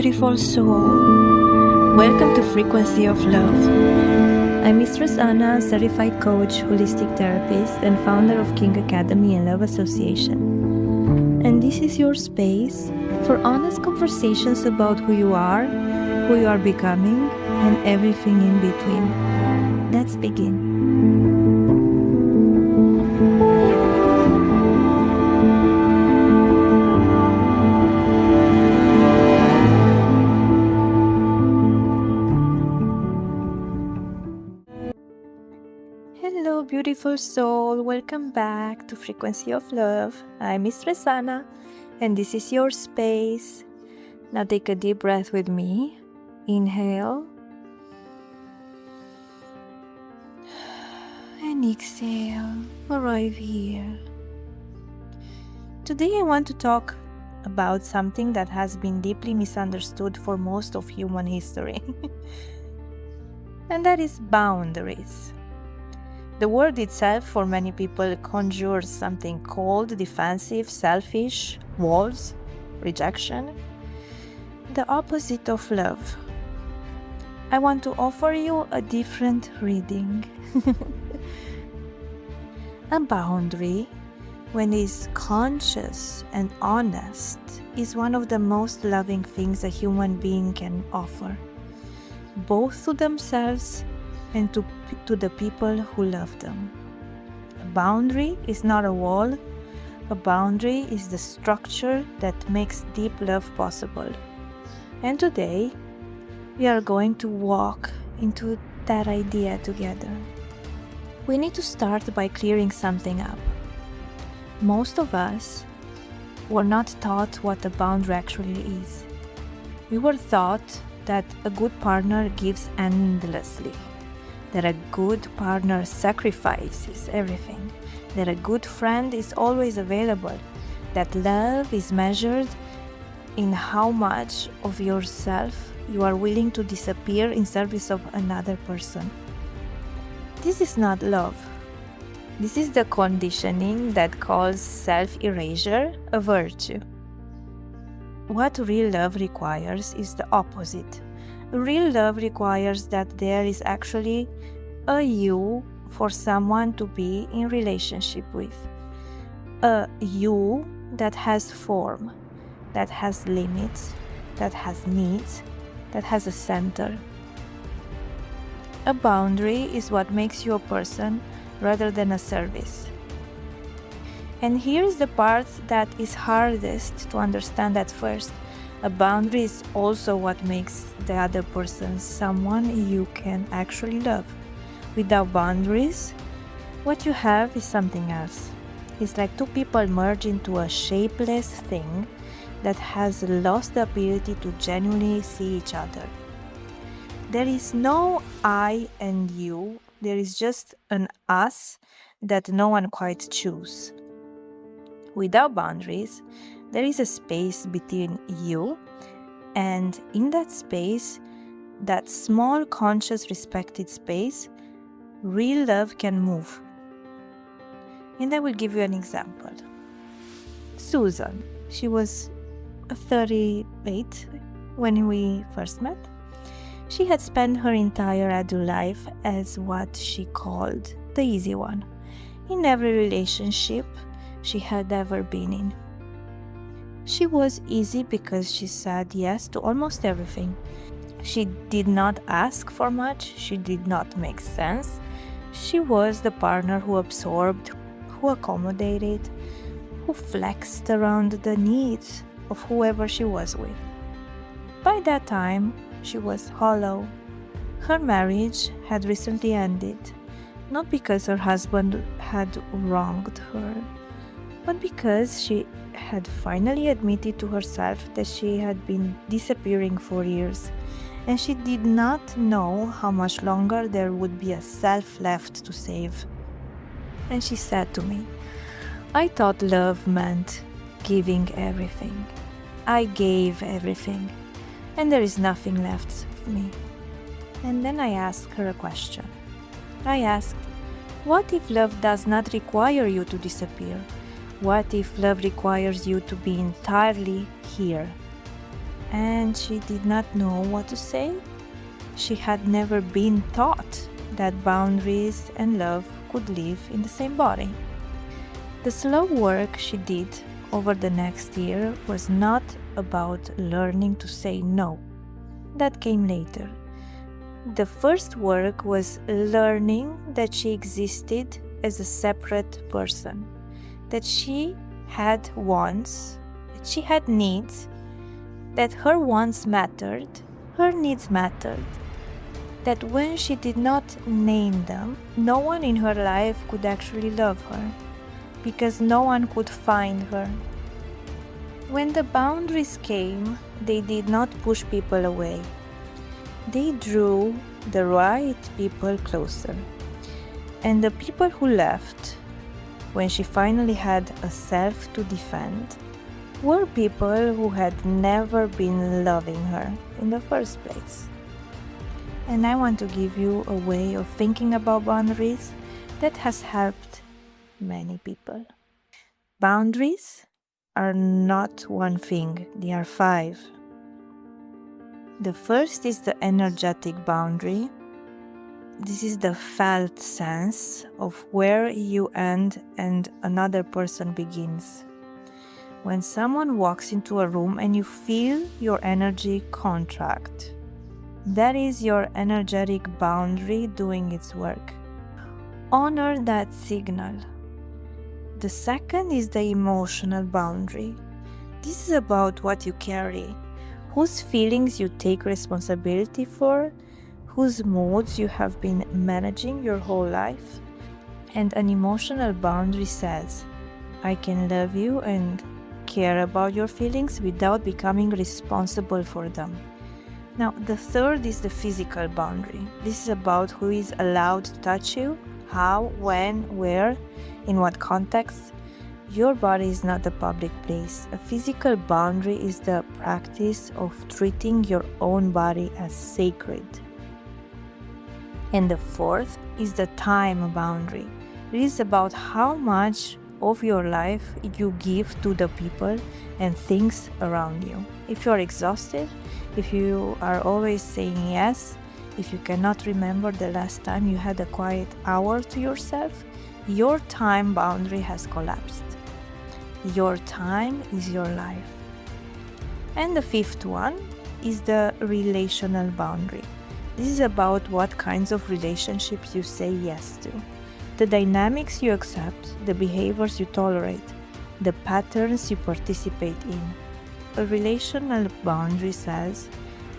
beautiful soul. Welcome to Frequency of Love. I'm Mistress Ana, certified coach, holistic therapist, and founder of King Academy and Love Association. And this is your space for honest conversations about who you are becoming, and everything in between. Let's begin. Hello, beautiful soul. Welcome back to Frequency of Love. I'm Mistress Ana, and this is your space. Now take a deep breath with me. Inhale. And exhale. Arrive here. Today I want to talk about something that has been deeply misunderstood for most of human history. And that is boundaries. The word itself for many people conjures something cold, defensive, selfish, walls, rejection, the opposite of love. I want to offer you a different reading. A boundary, when it is conscious and honest, is one of the most loving things a human being can offer, both to themselves and to the people who love them. A boundary is not a wall. A boundary is the structure that makes deep love possible. And today, we are going to walk into that idea together. We need to start by clearing something up. Most of us were not taught what a boundary actually is. We were taught that a good partner gives endlessly, that a good partner sacrifices everything, that a good friend is always available, that love is measured in how much of yourself you are willing to disappear in service of another person. This is not love. This is the conditioning that calls self-erasure a virtue. What real love requires is the opposite. Real love requires that there is actually a you for someone to be in relationship with. A you that has form, that has limits, that has needs, that has a center. A boundary is what makes you a person rather than a service. And here's the part that is hardest to understand at first. A boundary is also what makes the other person someone you can actually love. Without boundaries, what you have is something else. It's like two people merge into a shapeless thing that has lost the ability to genuinely see each other. There is no I and you, there is just an us that no one quite chooses. Without boundaries, there is a space between you, and in that space, that small, conscious, respected space, real love can move. And I will give you an example. Susan, she was 38 when we first met. She had spent her entire adult life as what she called the easy one, in every relationship she had ever been in. She was easy because she said yes to almost everything. She did not ask for much, she did not make sense. She was the partner who absorbed, who accommodated, who flexed around the needs of whoever she was with. By that time, she was hollow. Her marriage had recently ended, not because her husband had wronged her, but because she had finally admitted to herself that she had been disappearing for years, and she did not know how much longer there would be a self left to save. And she said to me, "I thought love meant giving everything. I gave everything, and there is nothing left of me." And then I asked her a question. I asked, what if love does not require you to disappear? What if love requires you to be entirely here? and she did not know what to say. She had never been taught that boundaries and love could live in the same body. The slow work she did over the next year was not about learning to say no. That came later. The first work was learning that she existed as a separate person, that she had wants, that she had needs, that her wants mattered, her needs mattered, that when she did not name them, no one in her life could actually love her, because no one could find her. When the boundaries came, they did not push people away. They drew the right people closer. And the people who left, when she finally had a self to defend, were people who had never been loving her in the first place. And I want to give you a way of thinking about boundaries that has helped many people. Boundaries are not one thing, they are 5. The first is the energetic boundary. This is the felt sense of where you end and another person begins. When someone walks into a room and you feel your energy contract, that is your energetic boundary doing its work. Honor that signal. The second is the emotional boundary. This is about what you carry, whose feelings you take responsibility for, whose moods you have been managing your whole life. And an emotional boundary says, I can love you and care about your feelings without becoming responsible for them. Now, the third is the physical boundary. This is about who is allowed to touch you, how, when, where, in what context. Your body is not a public place. A physical boundary is the practice of treating your own body as sacred. And the fourth is the time boundary. It is about how much of your life you give to the people and things around you. If you're exhausted, if you are always saying yes, if you cannot remember the last time you had a quiet hour to yourself, your time boundary has collapsed. Your time is your life. And the fifth one is the relational boundary. This is about what kinds of relationships you say yes to, the dynamics you accept, the behaviors you tolerate, the patterns you participate in. A relational boundary says,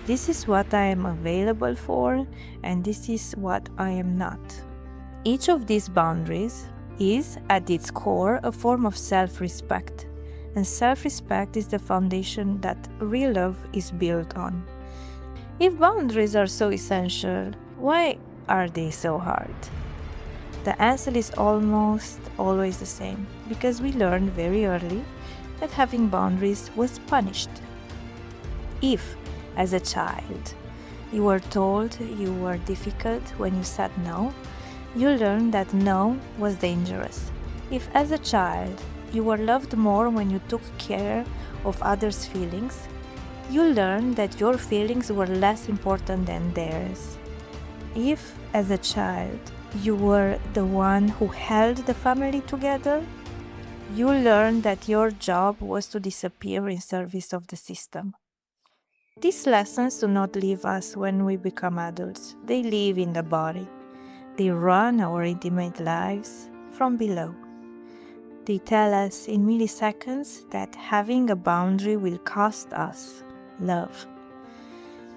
this is what I am available for, and this is what I am not. Each of these boundaries is, at its core, a form of self-respect, and self-respect is the foundation that real love is built on. If boundaries are so essential, why are they so hard? The answer is almost always the same, because we learned very early that having boundaries was punished. If, as a child, you were told you were difficult when you said no, you learned that no was dangerous. If, as a child, you were loved more when you took care of others' feelings, you learned that your feelings were less important than theirs. If, as a child, you were the one who held the family together, you learned that your job was to disappear in service of the system. These lessons do not leave us when we become adults. They live in the body. They run our intimate lives from below. They tell us in milliseconds that having a boundary will cost us love.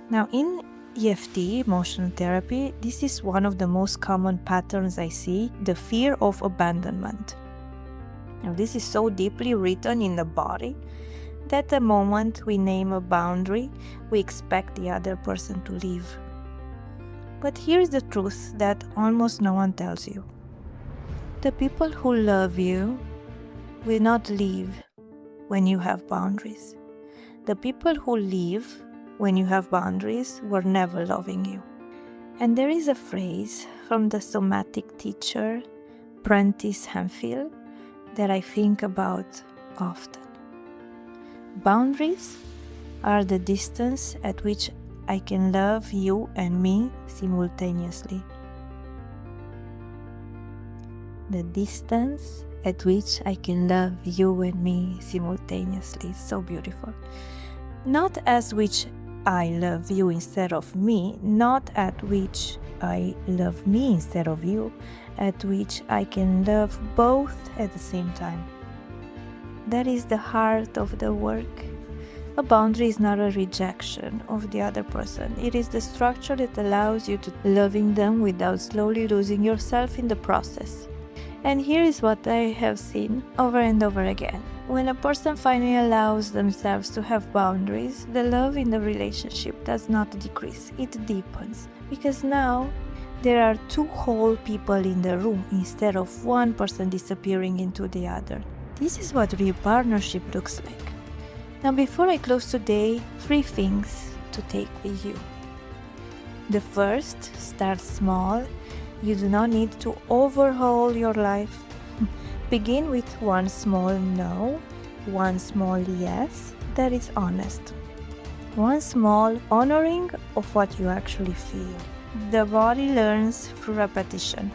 Now, in EFT, emotional therapy, this is one of the most common patterns I see, the fear of abandonment. Now, this is so deeply written in the body that the moment we name a boundary, we expect the other person to leave. But here's the truth that almost no one tells you. The people who love you will not leave when you have boundaries. The people who leave when you have boundaries were never loving you. And there is a phrase from the somatic teacher, Prentice Hemphill, that I think about often. Boundaries are the distance at which I can love you and me simultaneously. The distance at which I can love you and me simultaneously is so beautiful. Not as which I love you instead of me, not at which I love me instead of you, at which I can love both at the same time. That is the heart of the work. A boundary is not a rejection of the other person. It is the structure that allows you to loving them without slowly losing yourself in the process. And here is what I have seen over and over again. When a person finally allows themselves to have boundaries, the love in the relationship does not decrease, it deepens. Because now there are two whole people in the room instead of one person disappearing into the other. This is what real partnership looks like. Now, before I close today, 3 things to take with you. The first, start small. You do not need to overhaul your life. Begin with one small no, one small yes that is honest. One small honoring of what you actually feel. The body learns through repetition.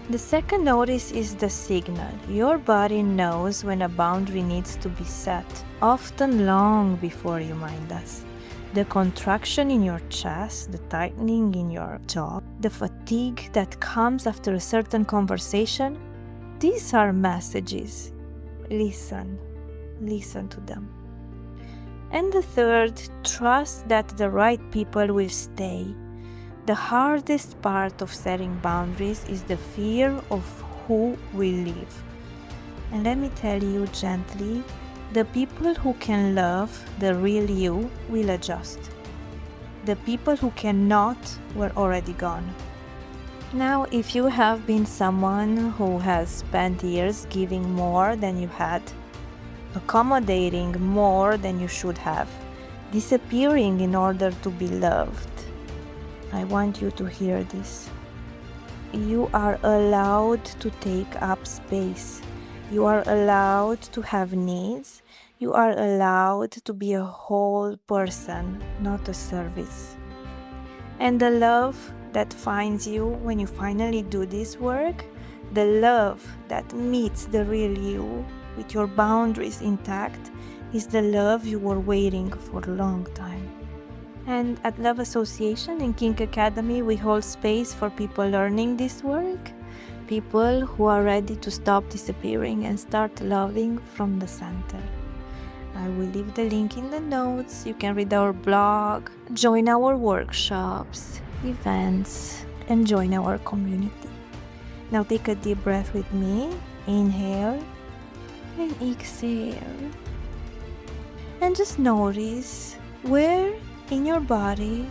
The second notice is the signal. Your body knows when a boundary needs to be set, often long before your mind does. The contraction in your chest, the tightening in your jaw, the fatigue that comes after a certain conversation, these are messages. Listen to them. And the third, trust that the right people will stay. The hardest part of setting boundaries is the fear of who will leave. And let me tell you gently, the people who can love the real you will adjust. The people who cannot were already gone. Now, if you have been someone who has spent years giving more than you had, accommodating more than you should have, disappearing in order to be loved, I want you to hear this. You are allowed to take up space. You are allowed to have needs. You are allowed to be a whole person, not a service. And the love that finds you when you finally do this work, the love that meets the real you with your boundaries intact, is the love you were waiting for a long time. And at Love Association in Kink Academy, we hold space for people learning this work, people who are ready to stop disappearing and start loving from the center. I will leave the link in the notes. You can read our blog, join our workshops, events, and join our community. Now take a deep breath with me. Inhale and exhale. And just notice where in your body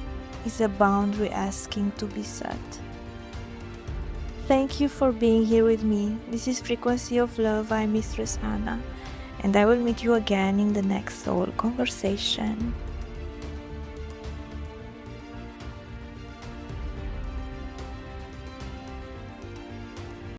is a boundary asking to be set. Thank you for being here with me. This is Frequency of Love. I'm Mistress Ana, and I will meet you again in the next soul conversation.